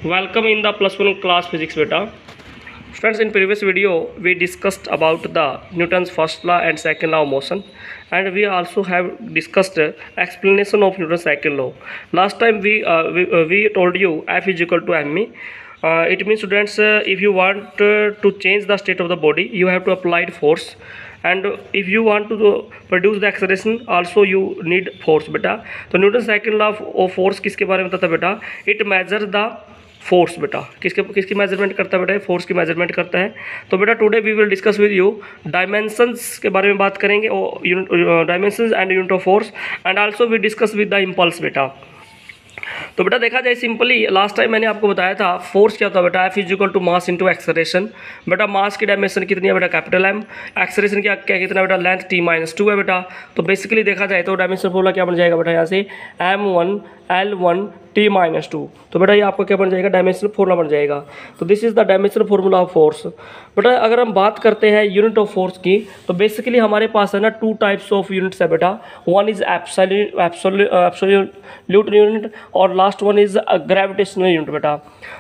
Welcome in the plus one class physics beta. Friends, in previous video we discussed about the Newton's first law and second law of motion, and we also have discussed explanation of Newton's second law. Last time we told you F is equal to me. It means, students, if you want to change the state of the body, you have to apply force, and if you want to produce the acceleration, also you need force बेटा. तो Newton second law of force किसके बारे में बताता है बेटा? It measure the force बेटा. किसकी मेजरमेंट करता है बेटा? फोर्स की मेजरमेंट करता है. तो बेटा today we will discuss with you dimensions के बारे में बात करेंगे, और dimensions and unit of force, and also we discuss with the impulse बेटा. तो बेटा देखा जाए सिंपली, लास्ट टाइम मैंने आपको बताया था फोर्स क्या होता है बेटा? F is equal to mass into acceleration. बेटा मास की डायमेंशन कितनी है बेटा? Capital M. एक्सेलरेशन क्या कितना बेटा? लेंथ t-2 है बेटा. तो बेसिकली देखा जाए तो डायमेंशन फॉर्मूला क्या बन जाएगा बेटा? यहाँ से m1 L1 t-2. तो बेटा ये आपका क्या बन जाएगा? डायमेंशन फॉर्मूला बन जाएगा. तो this is the dimension formula of force. बेटा अगर हम बात करते हैं यूनिट ऑफ फोर्स की, तो बेसिकली हमारे पास है ना टू टाइप्स ऑफ यूनिट्स है बेटा. वन इज एब्सोल्यूट यूनिट और last one is gravitational unit बेटा.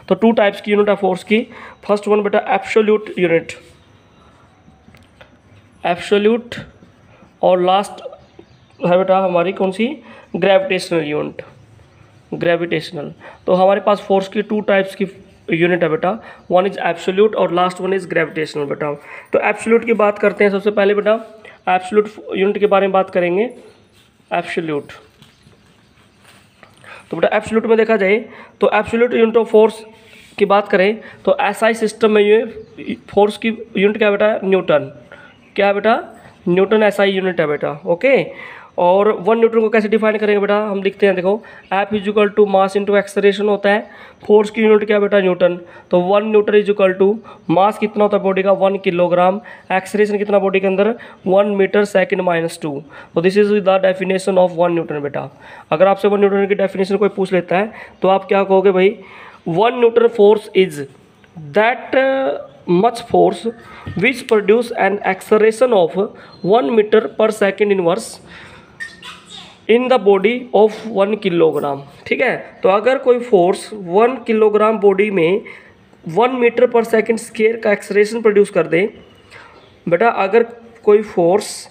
तो टू टाइप्स की यूनिट है फोर्स की. फर्स्ट वन बेटा एब्सोल्यूट यूनिट, एब्सोल्यूट, और लास्ट है बेटा हमारी कौन सी? Gravitational unit, gravitational. तो हमारे पास फोर्स की टू टाइप्स की यूनिट है बेटा. वन इज एब्सोल्यूट और लास्ट वन इज ग्रेविटेशनल बेटा. तो एब्सोल्यूट की बात करते हैं. सबसे पहले बेटा एब्सोल्यूट यूनिट के बारे में बात करेंगे. एब्सोल्यूट, तो बेटा एब्सोल्यूट में देखा जाए तो एब्सोल्यूट यूनिट ऑफ फोर्स की बात करें तो एसआई सिस्टम में ये फोर्स की यूनिट क्या बेटा? न्यूटन. क्या है बेटा? न्यूटन एसआई यूनिट है बेटा. ओके. और वन न्यूटन को कैसे डिफाइन करेंगे बेटा? हम लिखते हैं, देखो F is equal to mass into acceleration होता है. फोर्स की यूनिट क्या है बेटा? न्यूटन. तो one newton is equal to mass कितना होता है बॉडी का? 1 किलोग्राम. एक्सेलरेशन कितना बॉडी के अंदर? 1 मीटर सेकंड माइनस 2. तो this is the definition of 1 newton बेटा. अगर आपसे 1 न्यूटन की डेफिनेशन कोई पूछ लेता है तो आप क्या कहोगे भाई? 1 Newton force is that much force which produce an acceleration of 1 meter per second inverse in the body of 1 kilogram. ठीक है. तो अगर कोई फोर्स 1 किलोग्राम बॉडी में 1 मीटर पर सेकंड स्क्वायर का एक्सेलरेशन प्रोड्यूस कर दे बेटा, अगर कोई फोर्स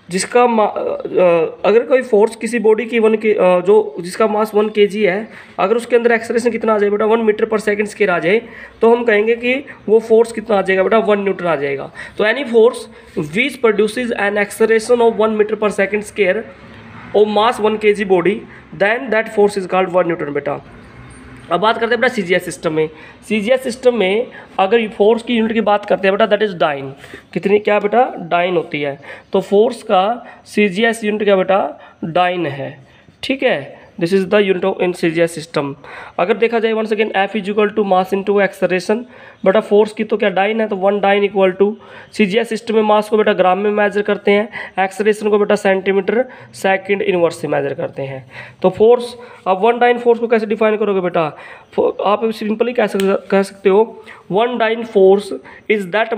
जिसका अगर कोई फोर्स किसी बॉडी की जो जिसका मास 1 kg है, अगर उसके अंदर एक्सेलरेशन कितना आ जाए बेटा? 1 मीटर पर सेकंड स्क्वायर आ जाए, तो हम कहेंगे कि वो फोर्स कितना आ जाएगा बेटा? 1 न्यूटन आ जाएगा. तो any force which produces an acceleration of 1 metre per second square और mass 1 kg body, then that force is called 1 newton बेटा. अब बात करते हैं बेटा सीजीएस सिस्टम में. सीजीएस सिस्टम में अगर फोर्स की यूनिट की बात करते हैं बेटा, दैट इज डाइन. कितनी क्या बेटा? डाइन होती है. तो फोर्स का सीजीएस यूनिट क्या बेटा? डाइन है. ठीक है. This is the unit of in CGS system. अगर देखा जाए once again F is equal to mass into acceleration. बेटा फोर्स की तो क्या डाइन है, तो 1 dyne equal to CGS system में मास को बेटा ग्राम में मेजर करते हैं, एक्सेलरेशन को बेटा सेंटीमीटर सेकंड इनवर्स से मेजर करते हैं. तो फोर्स, अब 1 डाइन फोर्स को कैसे डिफाइन करोगे बेटा? आप सिंपली कह सकते हो 1 dyne force is that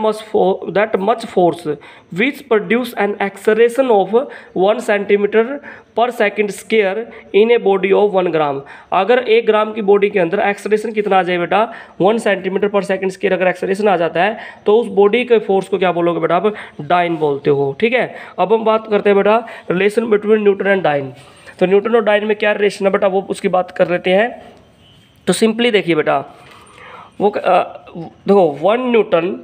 much force which produce an acceleration of 1 centimetre per second square in a body of 1 gram. अगर 1 ग्राम की बॉडी के अंदर एक्सेलरेशन कितना आ जाए बेटा? 1 सेंटीमीटर पर सेकंड स्क्वायर अगर एक्सेलरेशन आ जाता है, तो उस बॉडी के फोर्स को क्या बोलोगे बेटा? आप डाइन बोलते हो. ठीक है. अब हम बात करते हैं बेटा relation between newton and dyne. तो न्यूटन और डाइन में क्या रिलेशन है बेटा? वो उसकी बात कर लेते हैं. तो सिंपली देखिए बेटा, वो देखो 1 न्यूटन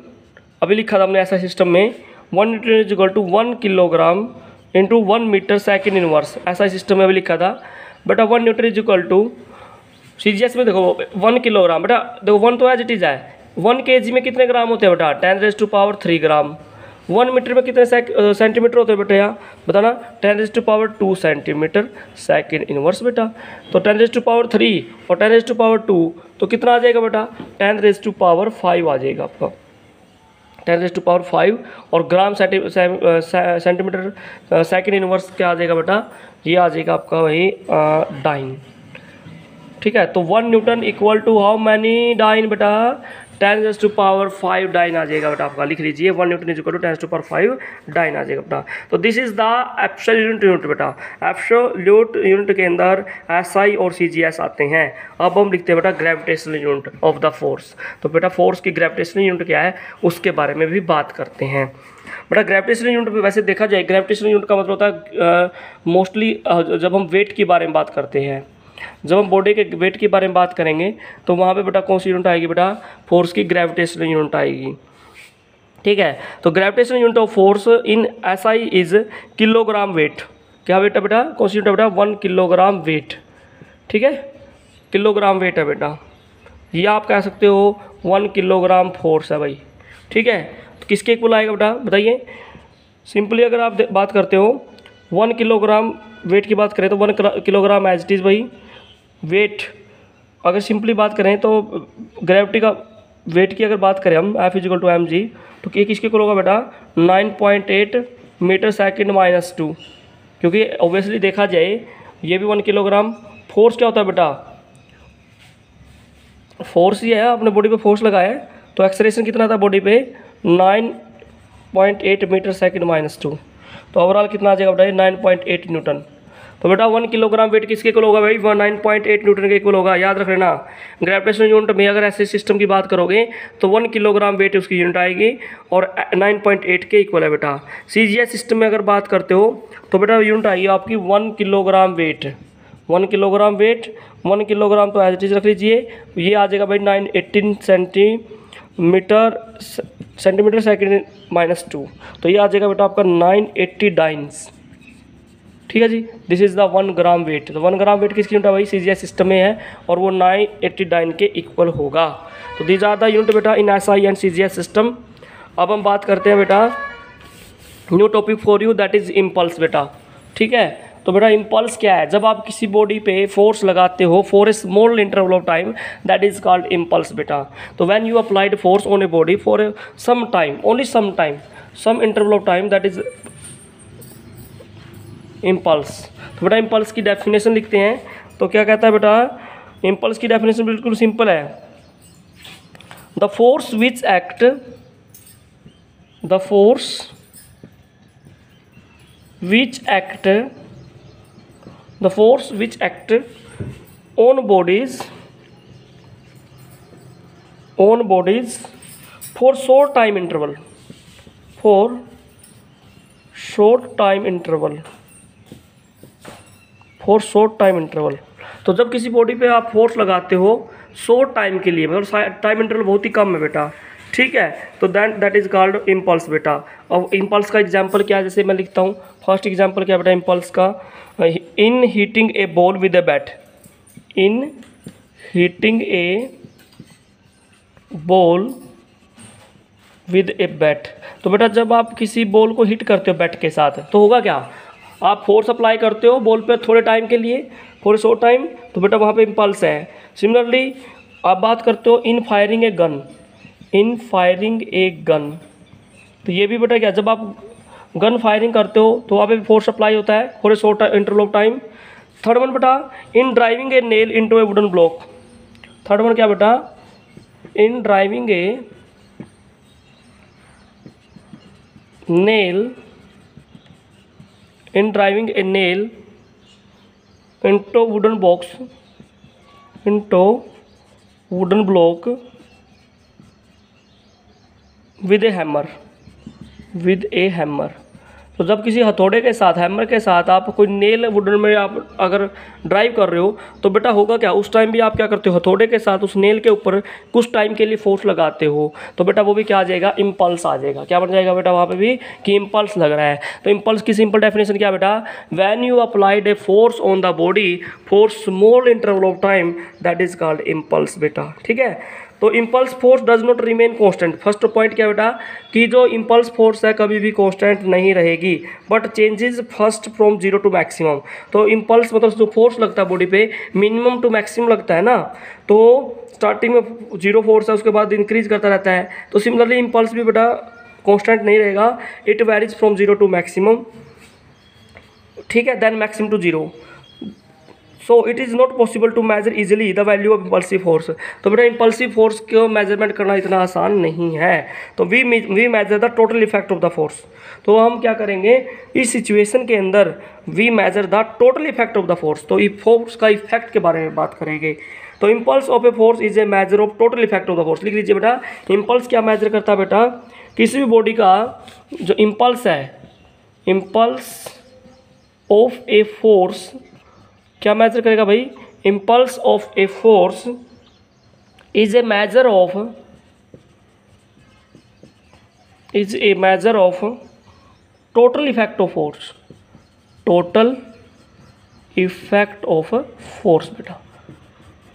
अभी लिखा था हमने ऐसा सिस्टम में, 1 newton is equal to 1 kilogram into 1 metre second inverse. ऐसा सिस्टम में अभी लिखा था बेटा. 1 newton is equal to CGS में देखो 1 किलोग्राम बेटा, देखो 1 तो एज इट इज है. 1 kg में कितने ग्राम होते हैं बेटा? 10⁻³ ग्राम. 1 मीटर में कितने सेंटीमीटर होते हैं बेटा? यहाँ बताना. 10⁻² सेंटीमीटर सेकंड इनवर्स बेटा. तो 10⁻³ और 10⁻², तो कितना आ जाएगा बेटा? 10⁵ आ जाएगा आपका. 10⁵ और ग्राम सेंटीमीटर सेकंड इनवर्स क्या आ जाएगा बेटा? ये आ जाएगा आपका वही डाइन. ठीक है. तो 1 newton equal to how many dyne बेटा? 10⁻⁵ डाइन आ जाएगा बेटा आपका, लिख लीजिए 1 newton is equal to 10⁻⁵ dyne आ जाएगा बेटा। तो this is the absolute unit बेटा। एब्सोल्यूट यूनिट के अंदर SI और CGS आते हैं। अब हम लिखते हैं बेटा gravitational unit of the force. तो बेटा फोर्स की ग्रेविटेशनल यूनिट क्या है उसके बारे में भी बात करते हैं बेटा। ग्रेविटेशनल यूनिट पे वैसे देखा जाए, ग्रेविटेशनल यूनिट का मतलब होता है मोस्टली जब हम वेट के बारे में बात करते हैं, जब हम बॉडी के वेट के बारे में बात करेंगे तो वहाँ पे बेटा कौन सी यूनिट आएगी बेटा, फोर्स की ग्रेविटेशनल यूनिट आएगी। ठीक है, तो gravitational unit of force in SI is kilogram weight. क्या वेट है बेटा, कौन सी यूनिट है बेटा, 1 किलोग्राम वेट। ठीक है, किलोग्राम वेट है बेटा। या आप कह सकते हो 1 किलोग्राम फोर्स है भाई। ठीक है, तो किसके इक्वल आएगा बेटा बताइए। सिंपली अगर आप बात करते हो 1 किलोग्राम वेट की बात करें तो 1 किलोग्राम एज इट इज़ भाई वेट। अगर सिंपली बात करें तो ग्रेविटी का वेट की अगर बात करें हम F = mg, तो ये किसके इक्वल होगा बेटा 9.8 मीटर सेकंड -2। क्योंकि ऑब्वियसली देखा जाए ये भी 1 किलोग्राम। फोर्स क्या होता है बेटा, फोर्स ये है, अपने बॉडी पे फोर्स लगाया है तो एक्सेलरेशन कितना था बॉडी पे 9.8 मीटर सेकंड -2। तो ओवरऑल कितना आ जाएगा बेटा 9.8 न्यूटन। तो बेटा 1 किलोग्राम वेट किसके इक्वल होगा भाई, 9.8 न्यूटन के इक्वल होगा। याद रख लेना, ग्रेविटेशनल यूनिट में अगर ऐसे सिस्टम की बात करोगे तो 1 किलोग्राम वेट उसकी यूनिट आएगी और 9.8 के इक्वल है बेटा। CGS सिस्टम में अगर बात करते हो तो बेटा यूनिट आएगी आपकी 1 kilogram weight. 1 kilogram weight, 1 kilogram तो एज इट इज रख लीजिए, ये आ जाएगा भाई 918 सेंटीमीटर सेकंड -2। तो ये आ जाएगा बेटा आपका 980 डाइन्स। ठीक है जी, this is the 1 gram weight. तो 1 ग्राम वेट किसकी यूनिट है भाई, CGS सिस्टम में है और वो 980 डाइन के इक्वल होगा। तो दीज आर द यूनिट बेटा इन SI एंड CGS सिस्टम। अब हम बात करते हैं बेटा new topic for you, that is impulse बेटा। ठीक है, तो बेटा इम्पल्स क्या है, जब आप किसी बॉडी पे फोर्स लगाते हो for a small interval of time, that is called impulse बेटा। तो when you applied force on a body for some time, only some time, some interval of time, that is impulse. तो बेटा impulse की definition लिखते हैं। तो क्या कहता है बेटा, इम्पल्स की डेफिनेशन बिल्कुल सिंपल है। The force which act, the force which act, the force which act on bodies for short time interval, for short time interval, for short time interval। तो जब किसी बॉडी पे आप फोर्स लगाते हो शॉर्ट टाइम के लिए, मतलब टाइम इंटरवल बहुत ही कम है बेटा। ठीक है, तो दैट इज कॉल्ड इम्पल्स बेटा। और इम्पल्स का एग्जांपल क्या है, जैसे मैं लिखता हूँ फर्स्ट एग्जांपल क्या बेटा इम्पल्स का, in hitting a ball with a bat, in hitting a ball with a bat. तो बेटा जब आप किसी बॉल को हिट करते हो बैट के साथ तो होगा क्या, आप फोर्स अप्लाई करते हो बॉल पे थोड़े टाइम के लिए, फॉर शॉर्ट टाइम, तो बेटा वहाँ पे इम्पल्स है। सिमिलरली आप बात करते हो in firing a gun, in firing a gun, तो ये भी बेटा क्या, जब आप गन फायरिंग करते हो तो वहाँ पे भी फोर्स अप्लाई होता है for a short interval of time. Third one बेटा in driving a nail into a wooden block. Third one क्या बेटा, in driving a nail, in driving a nail into wooden box, into wooden block with a hammer, with a hammer। तो जब किसी हथौड़े के साथ, hammer के साथ आप कोई नेल वुडन में आप अगर ड्राइव कर रहे हो तो बेटा होगा क्या, उस टाइम भी आप क्या करते हो, हथौड़े के साथ उस नेल के ऊपर कुछ टाइम के लिए फोर्स लगाते हो, तो बेटा वो भी क्या आ जाएगा, इम्पल्स आ जाएगा। क्या बन जाएगा बेटा वहाँ पे भी कि इम्पल्स लग रहा है। तो इम्पल्स की सिंपल डेफिनेशन क्या बेटा, when you applied a force on the body for small interval of time, that is called impulse बेटा। ठीक है, तो impulse force does not remain constant. First point क्या बेटा कि जो इम्पल्स फोर्स है कभी भी कांस्टेंट नहीं रहेगी, but changes first from 0 to maximum. तो इम्पल्स मतलब जो फोर्स लगता है बॉडी पे मिनिमम टू मैक्सिमम लगता है ना, तो स्टार्टिंग में 0 फोर्स है, उसके बाद इंक्रीज करता रहता है। तो सिमिलरली इम्पल्स भी बेटा कांस्टेंट नहीं रहेगा, it varies from 0 to maximum. ठीक है, then maximum to 0। So it is not possible to measure easily the value of impulsive force. तो बेटा इम्पल्सिव फोर्स को मेजरमेंट करना इतना आसान नहीं है। तो we measure the total effect of the force. तो हम क्या करेंगे इस सिचुएशन के अंदर, we measure the total effect of the force. तो इस फोर्स का इफेक्ट के बारे में बात करेंगे। तो impulse of a force is a measure of total effect of the force. लिख लीजिए बेटा, इम्पल्स क्या मेजर करता है बेटा, किसी भी बॉडी का जो इम्पल्स है, इम्पल्स ऑफ ए फोर्स क्या मेजर करेगा भाई, impulse of a force is a measure of total effect of force, total effect of force बेटा।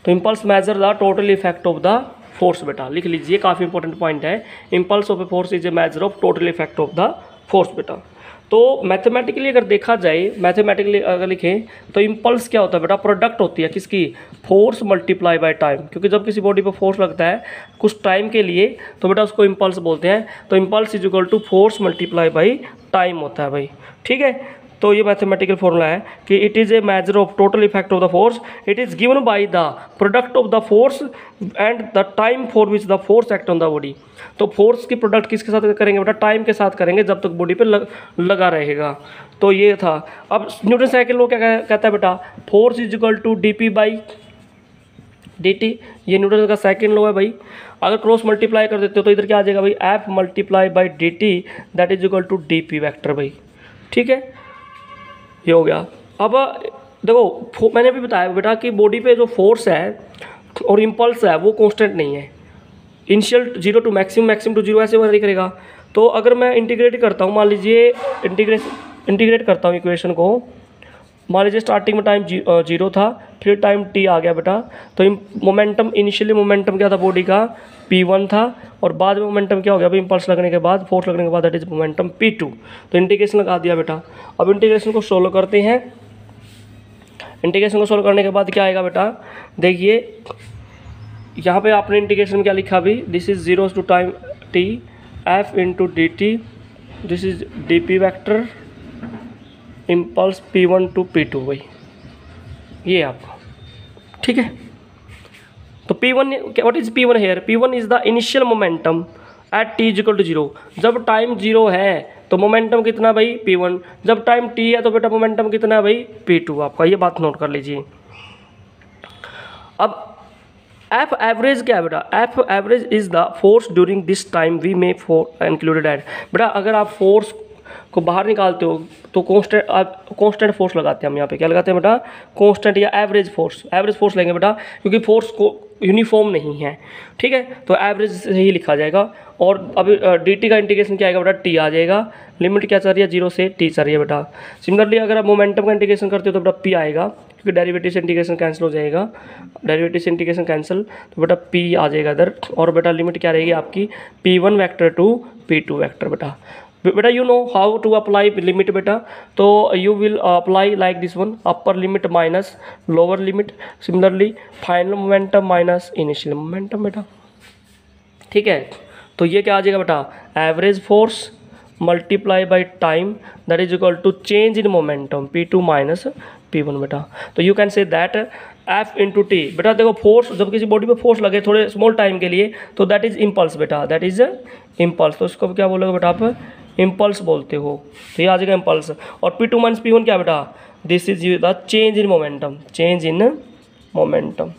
तो impulse major the total effect of the force बेटा, लिख लीजिए, काफ़ी इंपॉर्टेंट पॉइंट है। Impulse of a force is a measure of total effect of the force बेटा। तो mathematically अगर देखा जाए, मैथमेटिकली अगर लिखें तो इम्पल्स क्या होता है बेटा, प्रोडक्ट होती है किसकी, फोर्स मल्टीप्लाई बाय टाइम। क्योंकि जब किसी बॉडी पर फोर्स लगता है कुछ टाइम के लिए तो बेटा उसको इम्पल्स बोलते हैं। तो impulse is equal to force multiply by time होता है भाई, ठीक है। तो ये मैथमेटिकल फॉर्मूला है कि it is a measure of total effect of the force, it is given by the product of the force and the time for which the force act on the body. तो force की product किसके साथ करेंगे बेटा, time के साथ करेंगे जब तक बॉडी पे लगा रहेगा। तो ये था। अब न्यूटन सेकंड लॉ क्या कहता है बेटा, force is equal to D P by D T. ये न्यूटन का सेकंड लॉ है भाई। अगर क्रॉस मल्टीप्लाई कर देते हो तो इधर क्या आ जाएगा भाई, F multiply by D T that is equal to D P vector भाई, ठीक है। ये हो गया। अब देखो मैंने भी बताया बेटा कि बॉडी पे जो फोर्स है और इम्पल्स है वो कांस्टेंट नहीं है। इनिशियल 0 टू मैक्सिमम टू 0 ऐसे वैरी करेगा। तो अगर मैं इंटीग्रेट करता हूँ, मान लीजिए इंटीग्रेट करता हूँ इक्वेशन को, मान लीजिए स्टार्टिंग में टाइम 0 था, फिर टाइम t आ गया बेटा। तो मोमेंटम, इनिशियली मोमेंटम क्या था बॉडी का, p1 था, और बाद में मोमेंटम क्या हो गया भाई, इम्पल्स लगने के बाद, फोर्स लगने के बाद, दैट इज मोमेंटम p2। तो इंटीग्रेशन लगा दिया बेटा। अब इंटीग्रेशन को सोल्व करते हैं। इंटीग्रेशन को सोल्व करने के बाद क्या आएगा बेटा, देखिए यहाँ पे आपने इंटीग्रेशन में क्या लिखा अभी, this is 0 to time t f into D T, this is D P vector impulse p1 to p2 भाई, ये आपका, ठीक है। तो p1 what is p1 here, p1 is the initial momentum at t equal to 0। जब time 0 है तो momentum कितना भाई p1, जब टाइम t है तो बेटा मोमेंटम कितना है भाई p2 आपका, ये बात नोट कर लीजिए। अब एफ एवरेज क्या है बेटा, F average is the force during this time we may for included at. बेटा अगर आप फोर्स को बाहर निकालते हो तो कांस्टेंट फोर्स लगाते हैं हम यहाँ पे, क्या लगाते हैं बेटा, कांस्टेंट या एवरेज फोर्स लेंगे बेटा, क्योंकि फोर्स को यूनिफॉर्म नहीं है, ठीक है। तो एवरेज से ही लिखा जाएगा। और अभी डी टी का इंटीग्रेशन क्या आएगा बेटा, टी आ जाएगा, लिमिट क्या चल रही है 0 से t चल रही है बेटा। सिमिलरली अगर आप मोमेंटम का इंटीग्रेशन करते हो तो बेटा p आएगा, क्योंकि डेरिवेटिव से इंटीग्रेशन कैंसिल हो जाएगा, डेरिवेटिव से इंटीग्रेशन कैंसिल, तो बेटा p आ जाएगा इधर। और बेटा लिमिट क्या रहेगी आपकी, p1 vector two p2 vector बेटा। बेटा you know how to apply limit बेटा, तो you will apply like this one, upper limit minus lower limit, similarly final momentum minus initial momentum बेटा, ठीक है। तो ये क्या आ जाएगा बेटा, average force multiply by time that is equal to change in momentum p2 minus p1 बेटा। तो you can say that f into T. बेटा देखो फोर्स, जब किसी बॉडी पे फोर्स लगे थोड़े स्मॉल टाइम के लिए तो दैट इज इम्पल्स बेटा, दैट इज इम्पल्स। तो इसको क्या बोलोगे बेटा आप, इम्पल्स बोलते हो। तो ये आ जाएगा इम्पल्स। और p2 माइनस p1 क्या बेटा, this is the change in momentum, change in momentum,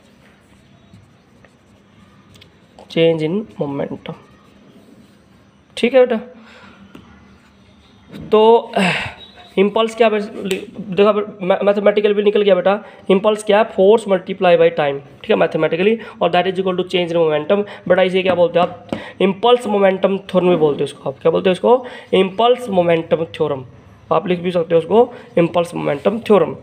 change in momentum, ठीक है बेटा। तो इम्पल्स क्या देखा, मैथमेटिकल भी निकल गया बेटा। इम्पल्स क्या है, फोर्स मल्टीप्लाई बाई टाइम, ठीक है मैथमेटिकली, और that is equal to change in momentum. बेटा इसे क्या बोलते हैं आप, इम्पल्स मोमेंटम थ्योरम भी बोलते हैं इसको, आप क्या बोलते हैं इसको, इम्पल्स मोमेंटम थ्योरम, आप लिख भी सकते हो उसको इम्पल्स मोमेंटम थ्योरम।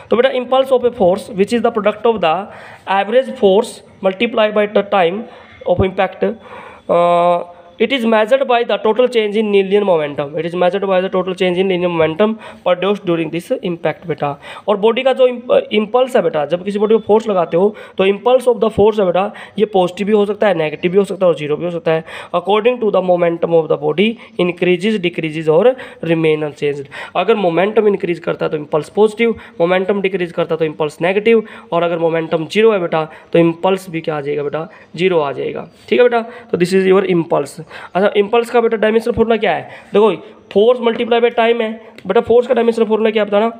तो बेटा impulse of a force which is the product of the average force multiply by the time of impact it is measured by the total change in linear momentum, it is measured by the total change in linear momentum produced during this impact बेटा। और body का जो impulse है बेटा, जब किसी body को force लगाते हो तो इम्पल्स ऑफ द फोर्स है बेटा, ये पॉजिटिव भी हो सकता है, नेगेटिव भी हो सकता है और जीरो भी हो सकता है। According to the momentum of the body increases, decreases और रिमेन अनचेंज्ड। अगर मोमेंटम इंक्रीज करता है तो इम्पल्स पॉजिटिव, मोमेंटम डिक्रीज करता है तो इम्पल्स नेगेटिव, और अगर मोमेंटम जीरो है बेटा तो इम्पल्स भी क्या आ जाएगा बेटा, जीरो आ जाएगा। ठीक है बेटा, तो दिस इज योर इम्पल्स। अच्छा, इम्पल्स का बेटा डायमेंशनल फॉर्मूला क्या है, देखो फोर्स मल्टीप्लाई बाय टाइम है बेटा। फोर्स का डायमेंशनल फॉर्मूला क्या बताना,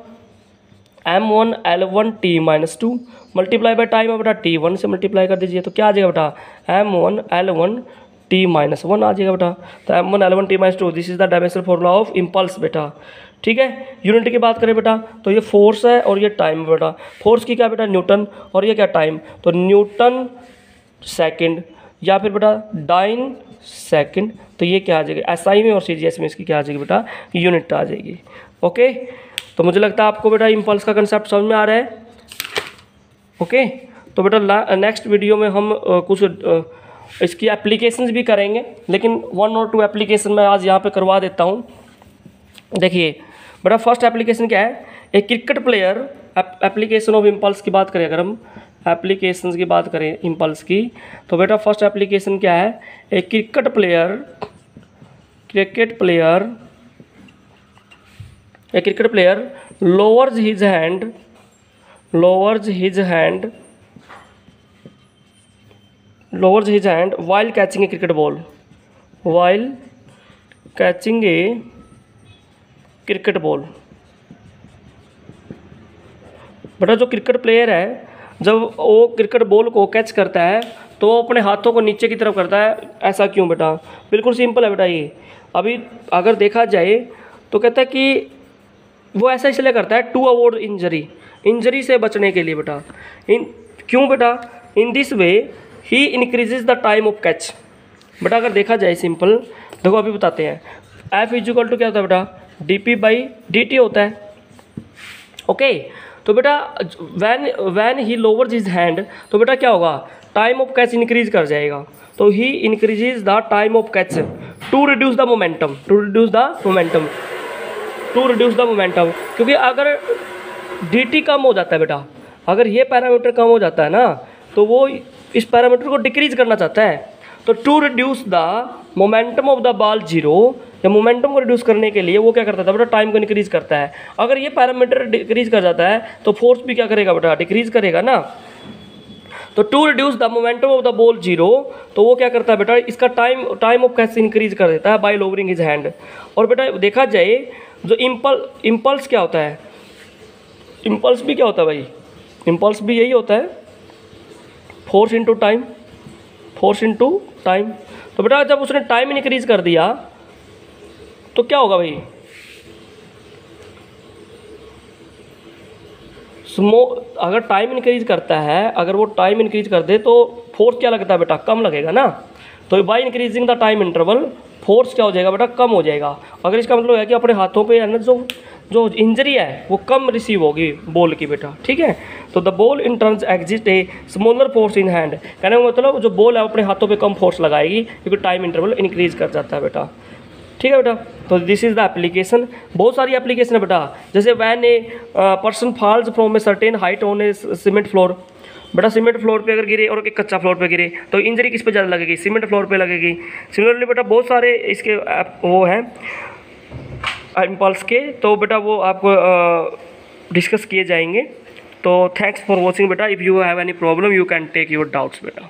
m1 l1 t minus two multiply by time है बेटा, t1 से मल्टीप्लाई कर दीजिए तो क्या आ जाएगा बेटा, m1 l1 t minus one आ जाएगा बेटा। तो m1 l1 t minus two, this is the dimensional formula of impulse बेटा। ठीक है, यूनिट की बात करें बेटा तो ये फोर्स है और ये टाइम है बेटा। फोर्स की क्या बेटा, न्यूटन, और ये क्या टाइम, तो न्यूटन सेकंड या फिर बेटा डाइन सेकंड। तो ये क्या आ जाएगा, एसआई में और सीजीएस में इसकी क्या आ जाएगी बेटा, यूनिट आ जाएगी। ओके, तो मुझे लगता है आपको बेटा इम्पल्स का कंसेप्ट समझ में आ रहा है। ओके, तो बेटा नेक्स्ट वीडियो में हम कुछ इसकी एप्लीकेशंस भी करेंगे, लेकिन 1 और 2 एप्लीकेशन मैं आज यहाँ पे करवा देता हूँ। देखिए बेटा, फर्स्ट एप्लीकेशन क्या है, एक cricket player, application of impulse की बात करें, अगर हम एप्लीकेशंस की बात करें इम्पल्स की, तो बेटा फर्स्ट एप्लीकेशन क्या है, एक cricket player lowers his hand while catching a cricket ball, बेटा जो क्रिकेट प्लेयर है जब वो क्रिकेट बॉल को कैच करता है तो वो अपने हाथों को नीचे की तरफ करता है, ऐसा क्यों बेटा, बिल्कुल सिंपल है बेटा। ये अभी अगर देखा जाए तो कहता है कि वो ऐसा इसलिए करता है टू अवॉइड इंजरी से बचने के लिए बेटा। क्यों बेटा, in this way he increases the time of catch. बेटा अगर देखा जाए सिंपल, देखो अभी बताते हैं, एफ इक्वल टू क्या होता है बेटा, dt होता है। ओके, तो बेटा when he louvers his hand, तो बेटा क्या होगा, टाइम ऑफ कैच इंक्रीज कर जाएगा। तो he increases the time of catch to reduce the momentum, क्योंकि अगर dt कम हो जाता है बेटा, अगर ये पैरामीटर कम हो जाता है ना, तो वो इस पैरामीटर को डिक्रीज करना चाहता है। तो to reduce the momentum of the ball zero, या मोमेंटम को रिड्यूस करने के लिए वो क्या करता था बेटा, टाइम को इंक्रीज करता है। अगर ये पैरामीटर डिक्रीज कर जाता है तो फोर्स भी क्या करेगा बेटा, डिक्रीज करेगा ना। तो to reduce the momentum of the ball zero, तो वो क्या करता है बेटा, इसका टाइम ऑफ कैच इंक्रीज कर देता है बाय लोअरिंग हिज हैंड। और बेटा देखा जाए जो इम्पल्स क्या होता है, इम्पल्स भी क्या होता है भाई, इम्पल्स भी यही होता है, फोर्स इंटू टाइम। तो बेटा जब उसने टाइम इंक्रीज कर दिया तो क्या होगा भाई, अगर टाइम इंक्रीज करता है, अगर वो टाइम इंक्रीज कर दे तो फोर्स क्या लगता है बेटा, कम लगेगा ना। तो by increasing the time interval force क्या हो जाएगा बेटा, कम हो जाएगा। अगर इसका मतलब है कि अपने हाथों पे है ना जो इंजरी है वो कम रिसीव होगी बॉल की बेटा। ठीक है, तो the ball in turns exist a smaller force in hand, कहने का मतलब जो बॉल है अपने हाथों पे कम फोर्स लगाएगी क्योंकि टाइम इंटरवल इंक्रीज कर जाता है बेटा। ठीक है बेटा, तो दिस इज द एप्लीकेशन। बहुत सारी एप्लीकेशन है बेटा, जैसे when a person falls from a certain height on A cement floor, बेटा सीमेंट फ्लोर पे अगर गिरे और एक कच्चा फ्लोर पे गिरे तो इंजरी किस पे ज़्यादा लगेगी, सीमेंट फ्लोर पे लगेगी। सिमिलरली बेटा बहुत सारे इसके वो हैं इम्पल्स के, तो बेटा वो आपको डिस्कस किए जाएंगे। तो थैंक्स फॉर वॉचिंग बेटा। If you have any problem you can take your doubts बेटा।